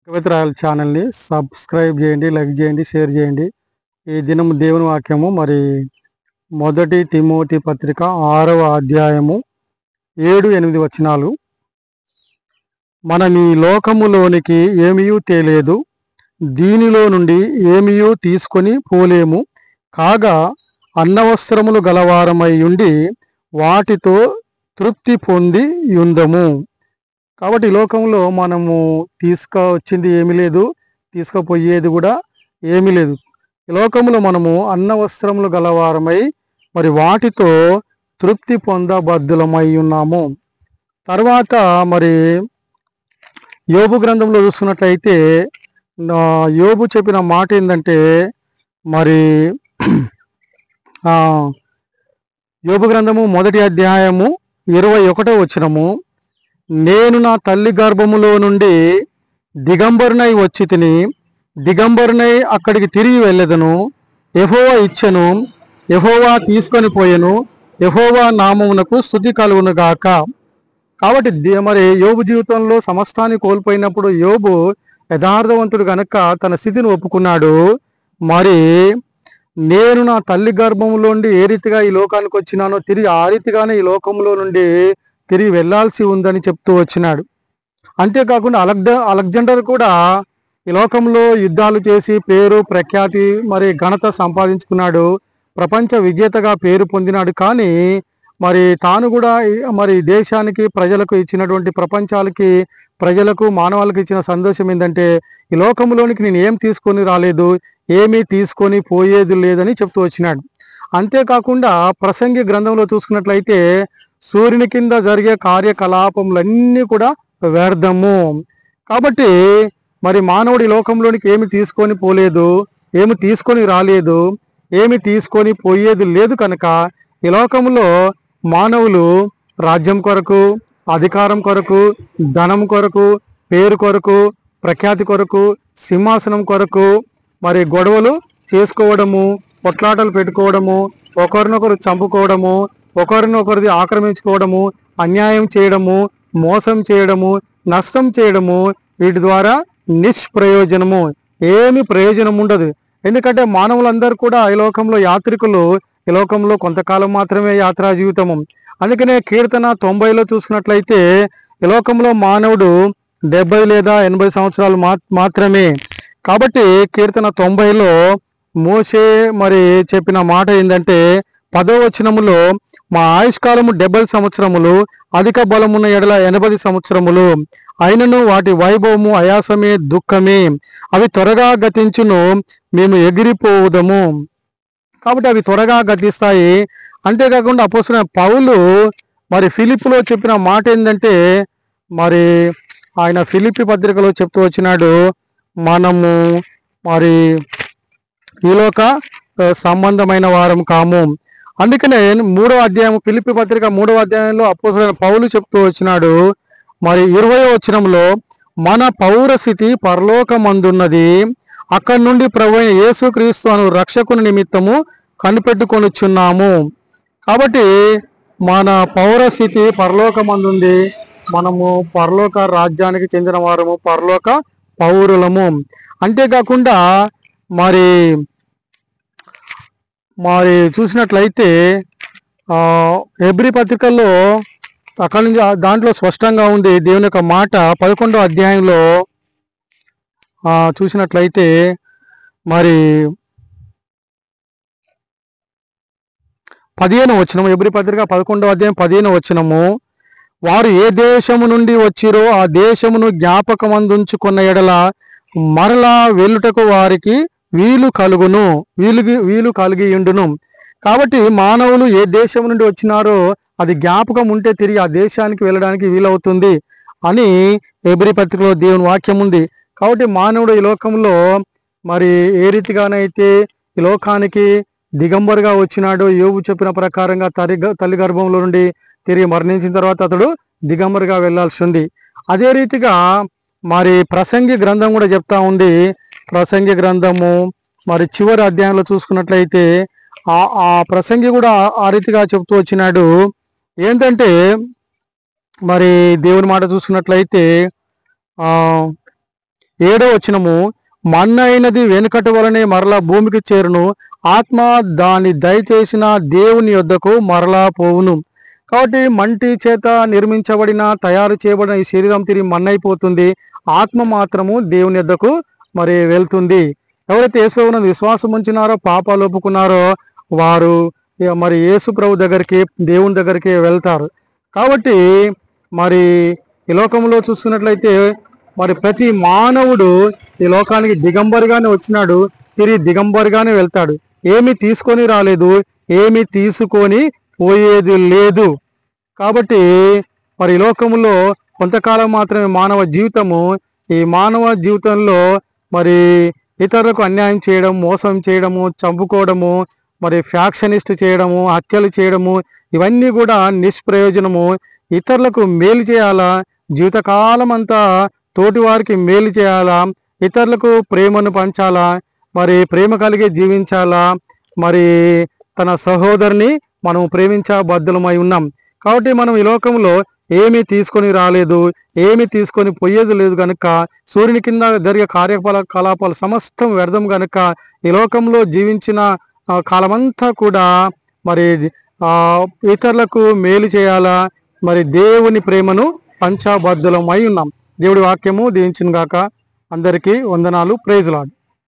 కవిత్రాల ఛానల్ని సబ్స్క్రైబ్ చేయండి, లైక్ చేయండి, షేర్ చేయండి. ఈ దినం దేవుని వాక్యము మరి 1 తిమోతి పత్రిక 6వ అధ్యాయము 7-8 వచనాలు. మనం ఈ లోకములోనికి ఏమీయూ తేలేదు, దీనిలో నుండి ఏమీయూ తీసుకొని పోలేము. కాగా అన్నవస్త్రములు గలవారమై ఉండి వాటితో తృప్తి పొంది యుందము. కాబట్టి ఈ లోకంలో మనము తీసుకొచ్చింది ఏమీ లేదు, తీసుకుపోయేది కూడా ఏమీ లేదు. ఈ లోకంలో మనము అన్నవస్త్రములు గలవారమై మరి వాటితో తృప్తి పొందబద్ధులమై ఉన్నాము. తర్వాత మరి యోబు గ్రంథంలో చూసుకున్నట్లయితే యోబు చెప్పిన మాట ఏంటంటే మరి యోబు గ్రంథము 1వ అధ్యాయము 21వ వచనము, నేను నా తల్లి గర్భములో నుండి దిగంబరునై వచ్చి తిని దిగంబరునై అక్కడికి తిరిగి వెళ్ళెదను. యెహోవా ఇచ్చెను, యెహోవా తీసుకొని పోయెను, యెహోవా నామమునకు స్తుతి కలుగును గాక. కాబట్టి మరి యోబు జీవితంలో సమస్తాన్ని కోల్పోయినప్పుడు యోబు యథార్థవంతుడు కనుక తన స్థితిని ఒప్పుకున్నాడు. మరి నేను నా తల్లి గర్భంలో నుండి ఏ రీతిగా ఈ లోకానికి వచ్చినానో తిరిగి ఆ రీతిగానే ఈ లోకంలో నుండి తిరిగి వెళ్లాల్సి ఉందని చెప్తూ వచ్చినాడు. అంతేకాకుండా అలెగ్జాండర్ కూడా ఈ లోకంలో యుద్ధాలు చేసి పేరు ప్రఖ్యాతి మరి ఘనత సంపాదించుకున్నాడు, ప్రపంచ విజేతగా పేరు పొందినాడు. కానీ మరి తాను కూడా మరి దేశానికి ప్రజలకు ఇచ్చినటువంటి ప్రపంచాలకి ప్రజలకు మానవాళికి ఇచ్చిన సందేశం ఏంటంటే ఈ లోకంలోనికి నేను ఏం తీసుకొని రాలేదు, ఏమీ తీసుకొని పోయేది లేదని చెప్తూ వచ్చినాడు. అంతేకాకుండా ప్రసంగి గ్రంథంలో చూసుకున్నట్లయితే సూర్యుని కింద జరిగే కార్యకలాపములన్నీ కూడా వ్యర్థము. కాబట్టి మరి మానవుడి లోకంలోనికి ఏమి తీసుకొని పోలేదు, ఏమి తీసుకొని రాలేదు, ఏమి తీసుకొని పోయేది లేదు. కనుక ఈ లోకంలో మానవులు రాజ్యం కొరకు, అధికారం కొరకు, ధనం కొరకు, పేరు కొరకు, ప్రఖ్యాతి కొరకు, సింహాసనం కొరకు మరి గొడవలు చేసుకోవడము, కొట్లాటలు పెట్టుకోవడము, ఒకరినొకరు చంపుకోవడము, ఒకరినొకరిది ఆక్రమించుకోవడము, అన్యాయం చేయడము, మోసం చేయడము, నష్టం చేయడము, వీటి ద్వారా నిష్ప్రయోజనము, ఏమి ప్రయోజనం ఉండదు. ఎందుకంటే మానవులందరూ కూడా ఈ లోకంలో యాత్రికులు, ఈ లోకంలో కొంతకాలం మాత్రమే యాత్రా జీవితము. అందుకనే కీర్తన 90లో చూసినట్లయితే ఈ లోకంలో మానవుడు 70 లేదా 80 సంవత్సరాలు మాత్రమే. కాబట్టి కీర్తన 90లో మోషే మరి చెప్పిన మాట ఏంటంటే 10వ వచనములో, మా ఆయుష్కాలము 70 సంవత్సరములు, అధిక బలమున్న ఎడల 80 సంవత్సరములు, అయినను వాటి వైభవము ఆయాసమే, దుఃఖమే, అవి త్వరగా గతించును, మేము ఎగిరిపోవుదము. కాబట్టి అవి త్వరగా గతిస్తాయి. అంతేకాకుండా అపోస్తలుడైన పౌలు మరి ఫిలిప్పులో చెప్పిన మాట ఏంటంటే మరి ఆయన ఫిలిప్పి పత్రికలో చెప్తూ వచ్చినాడు, మనము మరి ఈలోక సంబంధమైన వారం కాము. అందుకనే 3వ అధ్యాయం ఫిలిప్పి పత్రిక 3వ అధ్యాయంలో అపోస్తలుడైన పౌలు చెప్తూ వచ్చినాడు మరి 20వ వచనంలో, మన పౌరస్థితి పరలోకమందున్నది, అక్కడి నుండి ప్రభువైన యేసుక్రీస్తు అను రక్షకుని నిమిత్తము కనిపెట్టుకొనుచున్నాము. కాబట్టి మన పౌరస్థితి పరలోకమందుంది, మనము పరలోక రాజ్యానికి చెందిన వారము, పరలోక పౌరులము. అంతేకాకుండా మరి మరి చూసినట్లయితే హెబ్రీ పత్రికల్లో అక్కడి నుంచి దాంట్లో స్పష్టంగా ఉంది దేవుని యొక్క మాట. 11వ అధ్యాయంలో చూసినట్లయితే మరి 15వ వచనము, హెబ్రీ పత్రిక 11వ అధ్యాయం 15వ వచనము, వారు ఏ దేశము నుండి వచ్చిరో ఆ దేశమును జ్ఞాపకమందుంచుకున్న ఎడల మరలా వెళ్ళుటకు వారికి వీలు కలుగును, వీలు కలిగి ఉండును. కాబట్టి మానవులు ఏ దేశం నుండి వచ్చినారో అది జ్ఞాపకం ఉంటే తిరిగి ఆ దేశానికి వెళ్ళడానికి వీలవుతుంది అని హెబ్రీ పత్రికలో దేవుని వాక్యం ఉంది. కాబట్టి మానవుడు ఈ లోకంలో మరి ఏ రీతిగానైతే ఈ లోకానికి దిగంబరుగా వచ్చినాడో యోబు చెప్పిన ప్రకారంగా తల్లి గర్భంలో నుండి తిరిగి మరణించిన తర్వాత అతడు దిగంబరుగా వెళ్లాల్సి ఉంది. అదే రీతిగా మరి ప్రసంగి గ్రంథం కూడా చెప్తా ఉంది. ప్రసంగి గ్రంథము మరి చివరి అధ్యాయంలో చూసుకున్నట్లయితే ఆ ప్రసంగి కూడా ఆ రీతిగా చెప్తూ వచ్చినాడు. ఏంటంటే మరి దేవుని మాట చూసుకున్నట్లయితే 7వ వచనము, మన్ను అయినది వెనుకటి వలనే మరలా భూమికి చేరును, ఆత్మ దాన్ని దయచేసిన దేవుని యొద్దకు మరలా పోవును. కాబట్టి మంటి చేత నిర్మించబడిన తయారు చేయబడిన ఈ శరీరం తిరిగి మన్నైపోతుంది, ఆత్మ మాత్రము దేవుని యొద్దకు మరి వెళ్తుంది. ఎవరైతే యేసుప్రభువునందు విశ్వాసం ఉంచినారో, పాపాలు ఒప్పుకున్నారో వారు మరి యేసు ప్రభు దగ్గరికి, దేవుని దగ్గరికి వెళ్తారు. కాబట్టి మరి ఈ లోకంలో చూస్తున్నట్లయితే మరి ప్రతి మానవుడు ఈ లోకానికి దిగంబరిగానే వచ్చినాడు, తిరిగి దిగంబరిగానే వెళ్తాడు. ఏమి తీసుకొని రాలేదు, ఏమి తీసుకొని పోయేది లేదు. కాబట్టి మరి ఈ లోకంలో కొంతకాలం మాత్రమే మానవ జీవితము. ఈ మానవ జీవితంలో మరి ఇతరులకు అన్యాయం చేయడం, మోసం చేయడము, చంపుకోవడము, మరి ఫ్యాక్షనిస్ట్ చేయడము, హత్యలు చేయడము, ఇవన్నీ కూడా నిష్ప్రయోజనము. ఇతరులకు మేలు చేయాలా, జీవితకాలం అంతా తోటి వారికి మేలు చేయాలా, ఇతరులకు ప్రేమను పంచాలా, మరి ప్రేమ కలిగి జీవించాలా, మరి తన సహోదరుని మనం ప్రేమించా బద్దులమై ఉన్నాం. కాబట్టి మనం ఈ లోకంలో ఏమీ తీసుకొని రాలేదు, ఏమీ తీసుకొని పోయేది లేదు కనుక, సూర్యుని కింద జరిగే కార్యకలాపాలు సమస్తం వ్యర్థం కనుక, ఈ లోకంలో జీవించిన కాలమంతా కూడా మరి ఇతరులకు మేలు చేయాలా, మరి దేవుని ప్రేమను పంచబద్ధులమై ఉన్నాం. దేవుడి వాక్యము దీవించును గాక. అందరికీ వందనాలు. Praise lord.